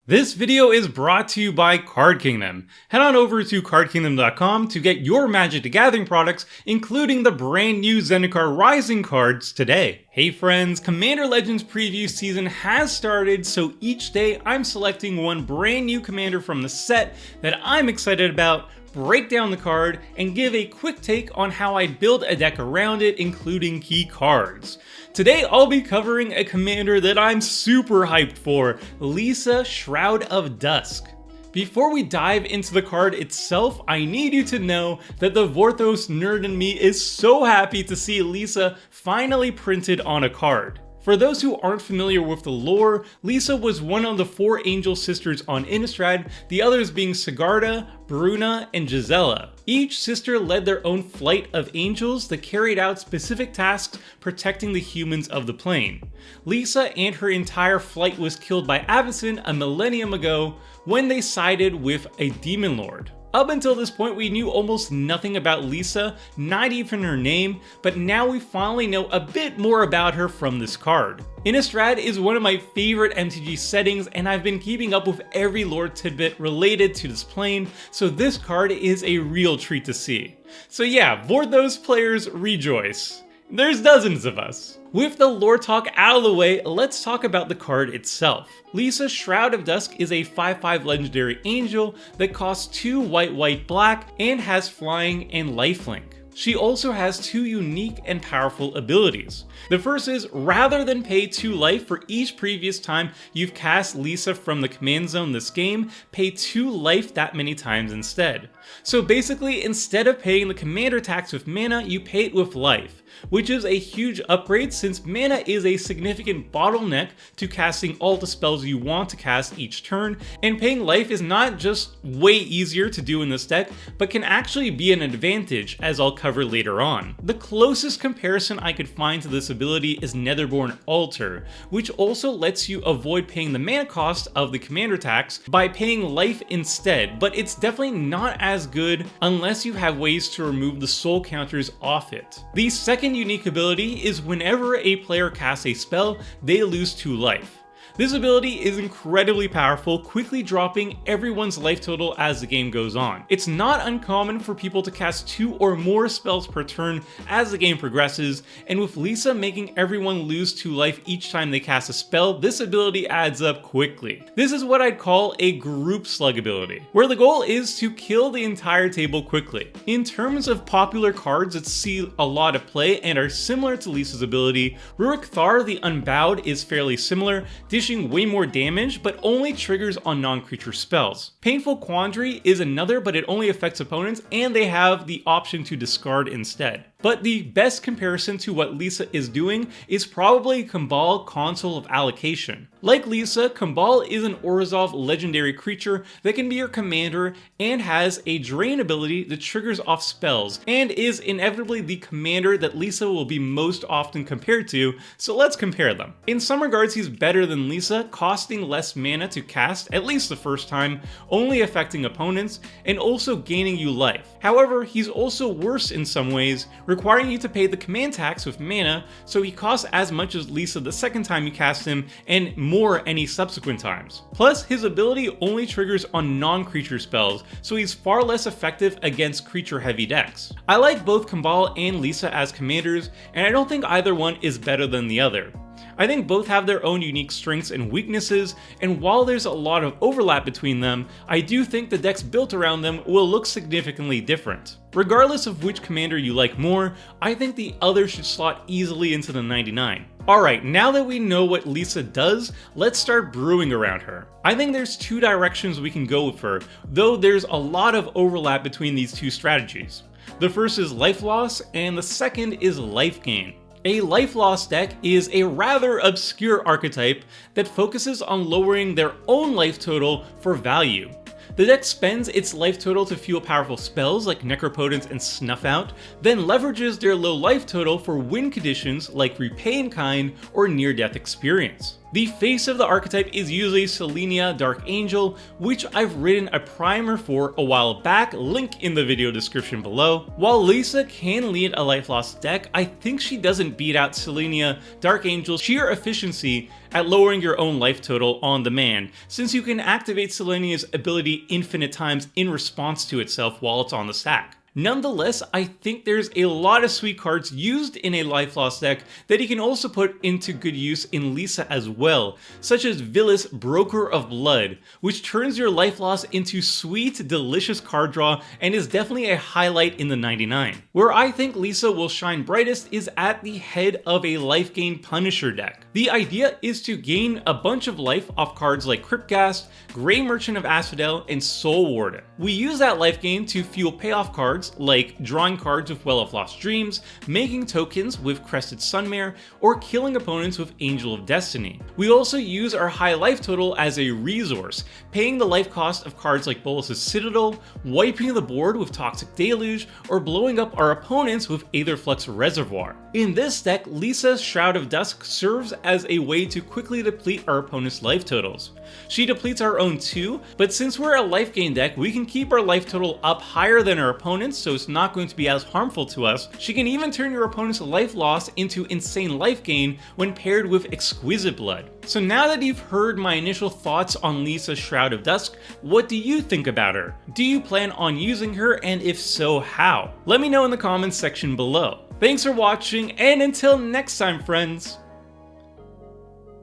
This video is brought to you by Card Kingdom. Head on over to cardkingdom.com to get your Magic the Gathering products, including the brand new Zendikar Rising cards today. Hey friends, Commander Legends preview season has started, so each day I'm selecting one brand new commander from the set that I'm excited about, break down the card, and give a quick take on how I build a deck around it, including key cards. Today I'll be covering a commander that I'm super hyped for, Liesa, Shroud of Dusk. Before we dive into the card itself, I need you to know that the Vorthos nerd in me is so happy to see Liesa finally printed on a card. For those who aren't familiar with the lore, Liesa was one of the 4 angel sisters on Innistrad, the others being Sigarda, Bruna, and Gisela. Each sister led their own flight of angels that carried out specific tasks protecting the humans of the plane. Liesa and her entire flight was killed by Avacyn a millennium ago when they sided with a demon lord. Up until this point, we knew almost nothing about Liesa, not even her name, but now we finally know a bit more about her from this card. Innistrad is one of my favorite MTG settings, and I've been keeping up with every lore tidbit related to this plane, so this card is a real treat to see. So yeah, Vorthos players rejoice. There's dozens of us. With the lore talk out of the way, let's talk about the card itself. Liesa, Shroud of Dusk is a 5/5 legendary angel that costs 2 white black and has flying and lifelink. She also has 2 unique and powerful abilities. The first is, rather than pay 2 life for each previous time you've cast Liesa from the command zone this game, pay 2 life that many times instead. So basically, instead of paying the commander tax with mana, you pay it with life, which is a huge upgrade since mana is a significant bottleneck to casting all the spells you want to cast each turn, and paying life is not just way easier to do in this deck, but can actually be an advantage, as I'll cover later on. The closest comparison I could find to this ability is Netherborn Altar, which also lets you avoid paying the mana cost of the commander tax by paying life instead, but it's definitely not as good unless you have ways to remove the soul counters off it. The second unique ability is whenever a player casts a spell, they lose 2 life. This ability is incredibly powerful, quickly dropping everyone's life total as the game goes on. It's not uncommon for people to cast 2 or more spells per turn as the game progresses, and with Liesa making everyone lose 2 life each time they cast a spell, this ability adds up quickly. This is what I'd call a group slug ability, where the goal is to kill the entire table quickly. In terms of popular cards that see a lot of play and are similar to Liesa's ability, Rurik Thar the Unbowed is fairly similar, dishing way more damage, but only triggers on non-creature spells. Painful Quandary is another, but it only affects opponents, and they have the option to discard instead. But the best comparison to what Liesa is doing is probably Kambal, Console of Allocation. Like Liesa, Kambal is an Orzhov legendary creature that can be your commander and has a drain ability that triggers off spells, and is inevitably the commander that Liesa will be most often compared to, so let's compare them. In some regards, he's better than Liesa, costing less mana to cast, at least the first time, only affecting opponents, and also gaining you life. However, he's also worse in some ways, requiring you to pay the command tax with mana, so he costs as much as Liesa the second time you cast him, and more any subsequent times. Plus, his ability only triggers on non-creature spells, so he's far less effective against creature-heavy decks. I like both Kambal and Liesa as commanders, and I don't think either one is better than the other. I think both have their own unique strengths and weaknesses, and while there's a lot of overlap between them, I do think the decks built around them will look significantly different. Regardless of which commander you like more, I think the other should slot easily into the 99. Alright, now that we know what Liesa does, let's start brewing around her. I think there's 2 directions we can go with her, though there's a lot of overlap between these 2 strategies. The first is life loss, and the second is life gain. A life loss deck is a rather obscure archetype that focuses on lowering their own life total for value. The deck spends its life total to fuel powerful spells like Necropotence and Snuff Out, then leverages their low life total for win conditions like Repay in Kind or Near Death Experience. The face of the archetype is usually Selenia Dark Angel, which I've written a primer for a while back, link in the video description below. While Liesa can lead a life loss deck, I think she doesn't beat out Selenia Dark Angel's sheer efficiency at lowering your own life total on demand, since you can activate Selenia's ability infinite times in response to itself while it's on the stack. Nonetheless, I think there's a lot of sweet cards used in a life loss deck that you can also put into good use in Liesa as well, such as Villis Broker of Blood, which turns your life loss into sweet, delicious card draw and is definitely a highlight in the 99. Where I think Liesa will shine brightest is at the head of a Lifegain Punisher deck. The idea is to gain a bunch of life off cards like Cryptghast, Grey Merchant of Asphodel, and Soul Warden. We use that life gain to fuel payoff cards like drawing cards with Well of Lost Dreams, making tokens with Crested Sunmare, or killing opponents with Angel of Destiny. We also use our high life total as a resource, paying the life cost of cards like Bolas's Citadel, wiping the board with Toxic Deluge, or blowing up our opponents with Aetherflux Reservoir. In this deck, Liesa's Shroud of Dusk serves as a way to quickly deplete our opponent's life totals. She depletes our own too, but since we're a life gain deck, we can keep our life total up higher than our opponents, so it's not going to be as harmful to us. She can even turn your opponent's life loss into insane life gain when paired with Exquisite Blood. So now that you've heard my initial thoughts on Liesa's Shroud of Dusk, what do you think about her? Do you plan on using her, and if so, how? Let me know in the comments section below. Thanks for watching, and until next time, friends,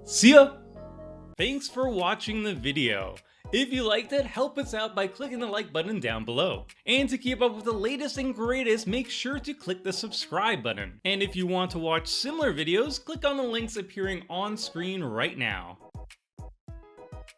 see ya! Thanks for watching the video. If you liked it, help us out by clicking the like button down below. And to keep up with the latest and greatest, make sure to click the subscribe button. And if you want to watch similar videos, click on the links appearing on screen right now.